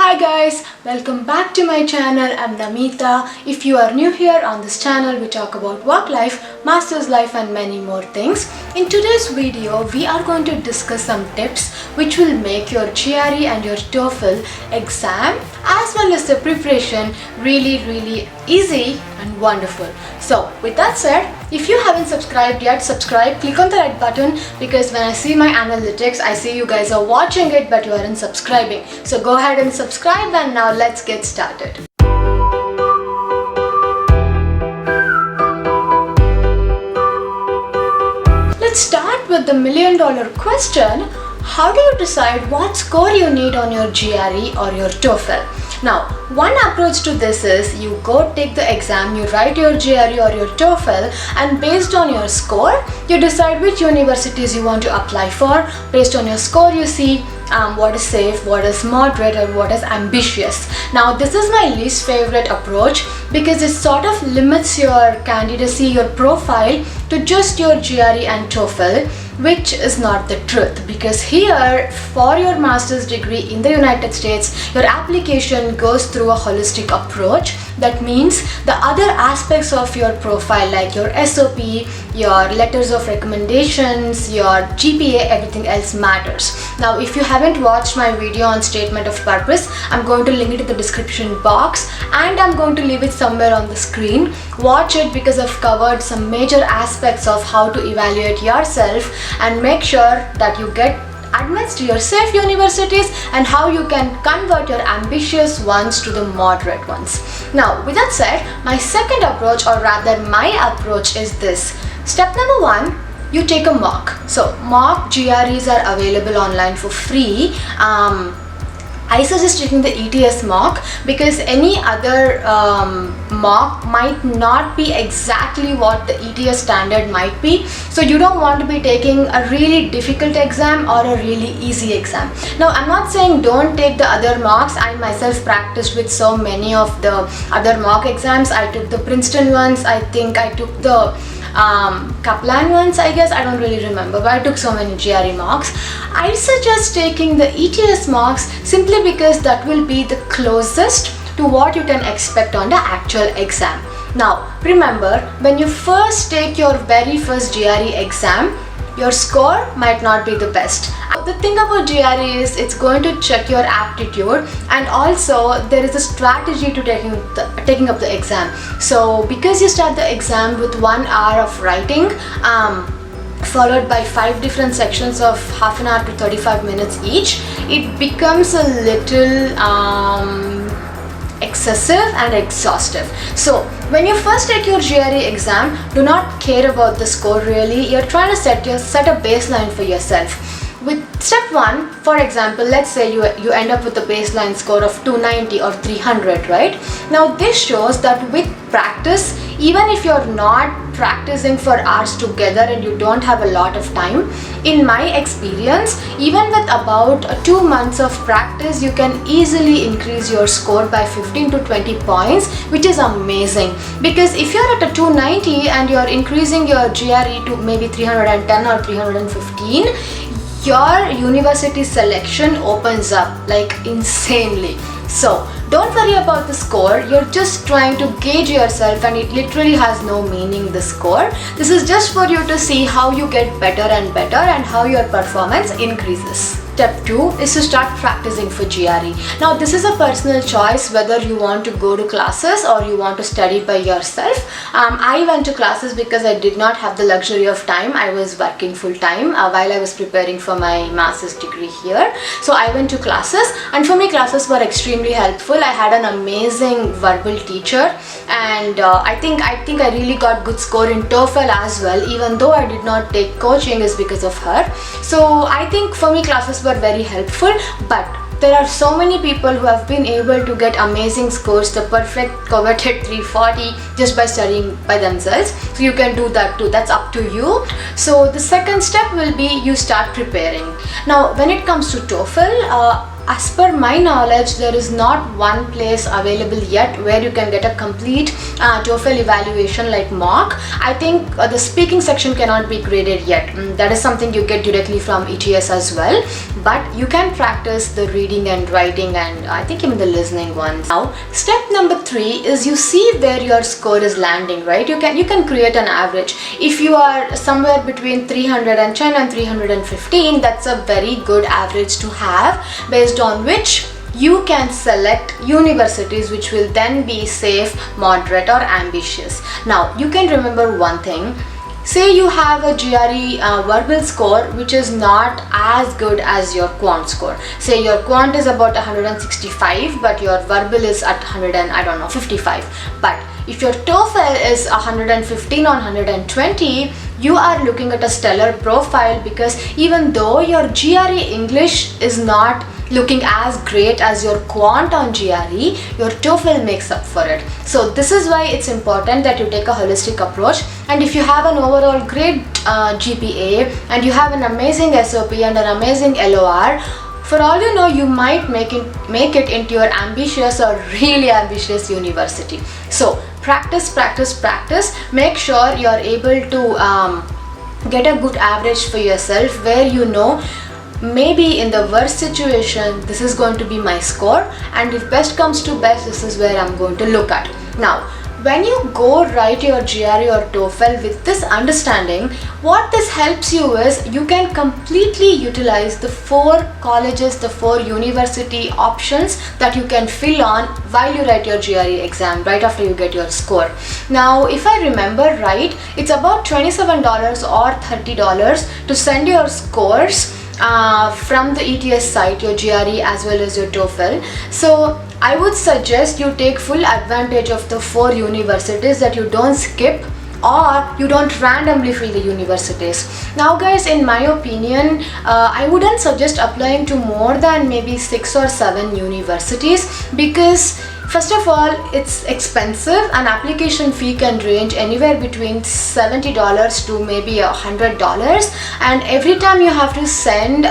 Hi guys, welcome back to my channel. I'm Namita. If you are new here on this channel, we talk about work life, master's life and many more things. In today's video, we are going to discuss some tips which will make your GRE and your TOEFL exam as well as the preparation really easy and wonderful. So with that said, if you haven't subscribed yet, subscribe, click on the red button, because when I see my analytics, I see you guys are watching it but you aren't subscribing. So go ahead and subscribe, and now let's get started. Let's start with the million-dollar question. How do you decide what score you need on your GRE or your TOEFL? Now, one approach to this is you go take the exam, you write your GRE or your TOEFL, and based on your score, you decide which universities you want to apply for. Based on your score, you see what is safe, what is moderate, and what is ambitious. Now, this is my least favorite approach because it sort of limits your candidacy, your profile to just your GRE and TOEFL, which is not the truth, because here for your master's degree in the United States, your application goes through a holistic approach. That means the other aspects of your profile like your SOP, your letters of recommendations, your GPA, everything else matters. Now, if you haven't watched my video on statement of purpose, I'm going to link it in the description box and I'm going to leave it somewhere on the screen. Watch it because I've covered some major aspects of how to evaluate yourself and make sure that you get admits to your safe universities and how you can convert your ambitious ones to the moderate ones. Now, with that said, my second approach, or rather my approach, is this. Step number one, you take a mock. So mock GREs are available online for free. I suggest taking the ETS mock because any other mock might not be exactly what the ETS standard might be. So you don't want to be taking a really difficult exam or a really easy exam. Now, I'm not saying don't take the other mocks. I myself practiced with so many of the other mock exams. I took the Princeton ones. I think I took the Kaplan ones, I guess. I don't really remember, but I took so many GRE mocks. I suggest taking the ETS mocks simply because that will be the closest to what you can expect on the actual exam. Now, remember, when you first take your very first GRE exam, your score might not be the best. The thing about GRE is it's going to check your aptitude, and also there is a strategy to taking up the exam. So because you start the exam with 1 hour of writing, followed by 5 different sections of half an hour to 35 minutes each, it becomes a little excessive and exhaustive. So when you first take your GRE exam, do not care about the score really. You're trying to set a baseline for yourself. With step 1, for example, let's say you end up with a baseline score of 290 or 300, right? Now this shows that with practice, even if you're not practicing for hours together and you don't have a lot of time, in my experience, even with about 2 months of practice, you can easily increase your score by 15 to 20 points, which is amazing. Because if you're at a 290 and you're increasing your GRE to maybe 310 or 315, your university selection opens up like insanely. So don't worry about the score. You're just trying to gauge yourself, and it literally has no meaning, the score. This is just for you to see how you get better and better and how your performance increases. Step 2 is to start practicing for GRE. Now, this is a personal choice whether you want to go to classes or you want to study by yourself. I went to classes because I did not have the luxury of time. I was working full time while I was preparing for my master's degree here. So I went to classes, and for me classes were extremely helpful. I had an amazing verbal teacher, and I think I really got good score in TOEFL as well, even though I did not take coaching, is because of her. So I think for me classes were very helpful, but there are so many people who have been able to get amazing scores, the perfect coveted 340, just by studying by themselves. So you can do that too. That's up to you. So the second step will be you start preparing. Now, when it comes to TOEFL, as per my knowledge, there is not one place available yet where you can get a complete TOEFL evaluation like mock. I think the speaking section cannot be graded yet. That is something you get directly from ETS as well, but you can practice the reading and writing, and I think even the listening ones. Now, step number 3 is you see where your score is landing, right? You can create an average. If you are somewhere between 310 and 315, that's a very good average to have, based on which you can select universities which will then be safe, moderate or ambitious. Now you can remember one thing. Say you have a GRE verbal score which is not as good as your Quant score. Say your Quant is about 165, but your verbal is at 55. But if your TOEFL is 115 or 120, you are looking at a stellar profile, because even though your GRE English is not looking as great as your Quant on GRE, your TOEFL makes up for it. So this is why it's important that you take a holistic approach. And if you have an overall great GPA and you have an amazing SOP and an amazing LOR, for all you know, you might make it into your ambitious or really ambitious university. So practice. Make sure you are able to get a good average for yourself, where you know maybe in the worst situation this is going to be my score, and if best comes to best, this is where I'm going to look at. Now when you go write your GRE or TOEFL with this understanding, what this helps you is you can completely utilize the 4 colleges, the 4 university options that you can fill on while you write your GRE exam, right after you get your score. Now if I remember right, it's about $27 or $30 to send your scores from the ETS site, your GRE as well as your TOEFL. So I would suggest you take full advantage of the 4 universities, that you don't skip or you don't randomly fill the universities. Now guys, in my opinion, I wouldn't suggest applying to more than maybe 6 or 7 universities, because first of all, it's expensive. An application fee can range anywhere between $70 to maybe $100, and every time you have to send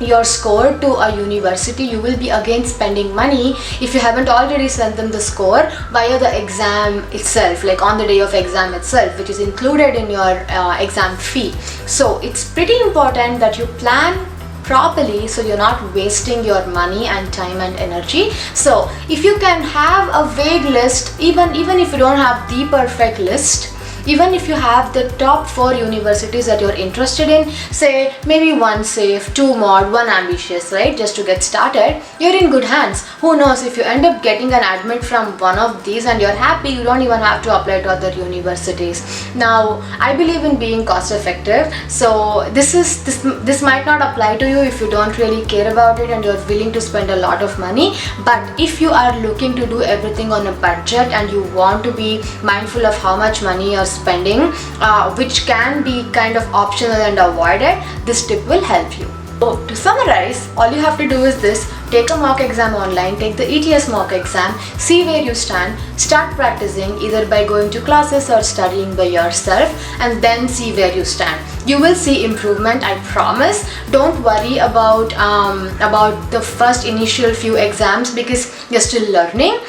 your score to a university, you will be again spending money if you haven't already sent them the score via the exam itself, like on the day of exam itself, which is included in your exam fee. So it's pretty important that you plan properly, so you're not wasting your money and time and energy. So if you can have a vague list, even if you don't have the perfect list, even if you have the top 4 universities that you're interested in, say maybe 1 safe, 2 mod, 1 ambitious, right, just to get started, you're in good hands. Who knows, if you end up getting an admit from one of these and you're happy, you don't even have to apply to other universities. Now I believe in being cost effective, so this might not apply to you if you don't really care about it and you're willing to spend a lot of money. But if you are looking to do everything on a budget and you want to be mindful of how much money you're spending, which can be kind of optional and avoided, this tip will help you. So to summarize, all you have to do is this: take a mock exam online, take the ETS mock exam, see where you stand, start practicing either by going to classes or studying by yourself, and then see where you stand. You will see improvement, I promise. Don't worry about the first initial few exams, because you're still learning.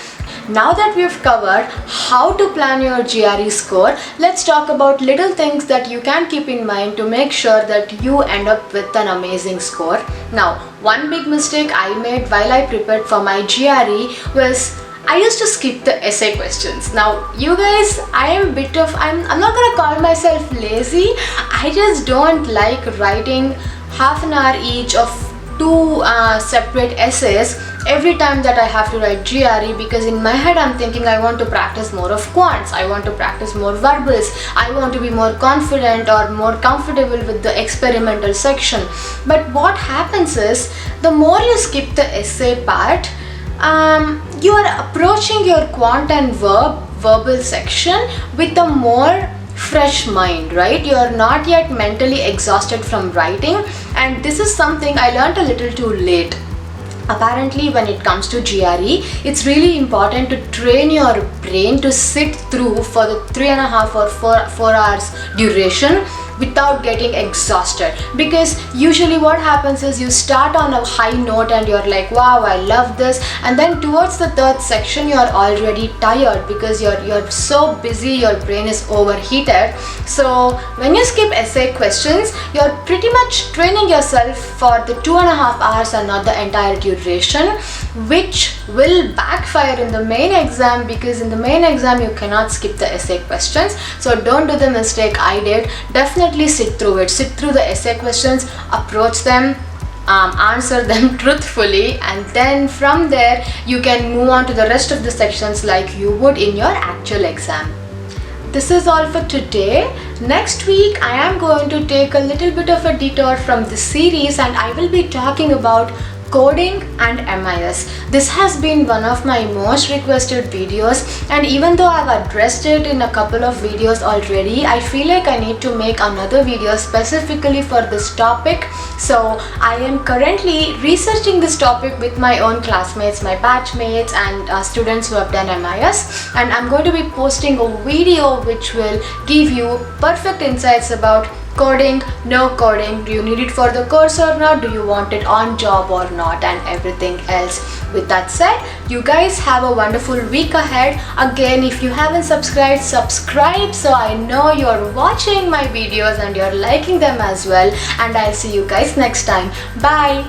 Now that we've covered how to plan your GRE score, let's talk about little things that you can keep in mind to make sure that you end up with an amazing score. Now, one big mistake I made while I prepared for my GRE was I used to skip the essay questions. Now, you guys, I'm not gonna call myself lazy. I just don't like writing half an hour each of 2 separate essays every time that I have to write GRE, because in my head I'm thinking I want to practice more of quants, I want to practice more verbals, I want to be more confident or more comfortable with the experimental section. But what happens is, the more you skip the essay part, you are approaching your quant and verbal section with a more fresh mind, right? You are not yet mentally exhausted from writing, and this is something I learned a little too late. Apparently, when it comes to GRE, it's really important to train your brain to sit through for the 3.5 or 4 hours duration without getting exhausted. Because usually what happens is you start on a high note and you're like, wow, I love this, and then towards the third section you're already tired because you're so busy, your brain is overheated. So when you skip essay questions, you're pretty much training yourself for the 2.5 hours and not the entire duration, which will backfire in the main exam, because in the main exam you cannot skip the essay questions. So don't do the mistake I did. Definitely sit through it, sit through the essay questions, approach them, answer them truthfully, and then from there you can move on to the rest of the sections like you would in your actual exam. This is all for today. Next week I am going to take a little bit of a detour from this series and I will be talking about coding and MIS. This has been one of my most requested videos, and even though I've addressed it in a couple of videos already, I feel like I need to make another video specifically for this topic. So I am currently researching this topic with my own classmates, my batchmates, and students who have done MIS, and I'm going to be posting a video which will give you perfect insights about coding, no coding, do you need it for the course or not, do you want it on job or not, and everything else. With that said, you guys have a wonderful week ahead. Again, if you haven't subscribed, subscribe so I know you're watching my videos and you're liking them as well, and I'll see you guys next time. Bye.